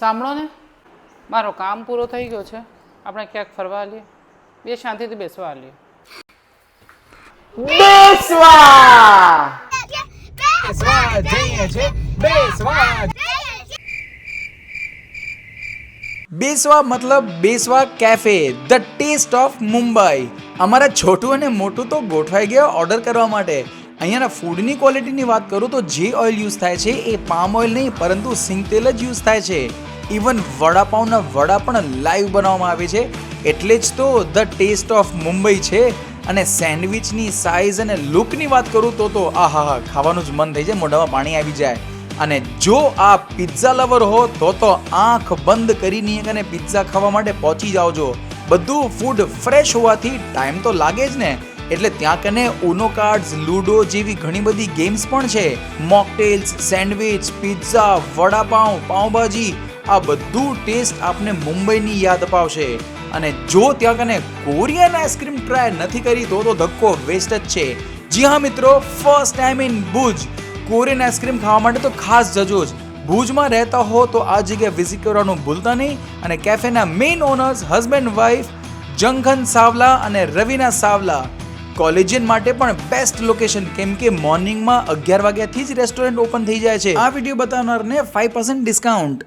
સાંભળો ને, મારો કામ પૂરો થઈ ગયો છે. આપણે ક્યાંક ફરવા આવીએ, બે શાંતિથી બેસવા આવીએ. બેસવા મતલબ બેસવા cafe, the taste of Mumbai. અમારા છોટું અને મોટું તો ગોઠવાઈ ગયા ઓર્ડર કરવા માટે. અહીંયાના ફૂડની ક્વોલિટીની વાત કરું તો જે ઓઇલ યુઝ થાય છે એ પામ ઓઇલ નહીં પરંતુ સિંગ તેલ જ યુઝ થાય છે. ઇવન વડાપાઉંના વડા પણ લાઈવ બનાવવામાં આવે છે, એટલે જ તો ધ ટેસ્ટ ઓફ મુંબઈ છે. અને સેન્ડવિચની સાઇઝ અને લુકની વાત કરું તો આહા ખાવાનું જ મન થઈ જાય, મોઢામાં પાણી આવી જાય. અને જો આ પિઝા લવર હો તો આંખ બંધ કરીને અને પિઝા ખાવા માટે પહોંચી જાવજો. બધું ફૂડ ફ્રેશ હોવાથી ટાઈમ તો લાગે જ ને, એટલે ત્યાં કને ઉનો કાર્ડ્સ, લૂડો જેવી ઘણી બધી ગેમ્સ પણ છે. મોકટેલ્સ, સેન્ડવિચ, પિઝા, વડાપાઉં, પાઉંભાજી, આ બધું ટેસ્ટ આપને મુંબઈની યાદ અપાવશે. અને જો ત્યાં કને કોરિયન આઈસ્ક્રીમ ટ્રાય નથી કરી તો ધક્કો વેસ્ટ જ છે. જી હા મિત્રો, first time in Bhuj Korean ice cream ખાવા માટે તો ખાસ જજો જ. ભુજમાં રહેતા હો તો આ જગ્યા વિઝિટ કરવાનું ભૂલતા નહીં. અને કેફેના main owners husband wife Janghan Savla અને રવિના સાવલા. કોલેજિયન માટે પણ બેસ્ટ લોકેશન, કેમ કે મોર્નિંગમાં 11 વાગ્યાથી જ રેસ્ટોરન્ટ ઓપન થઈ જાય છે. આ વિડીયો બતાવનારને 5% ડિસ્કાઉન્ટ.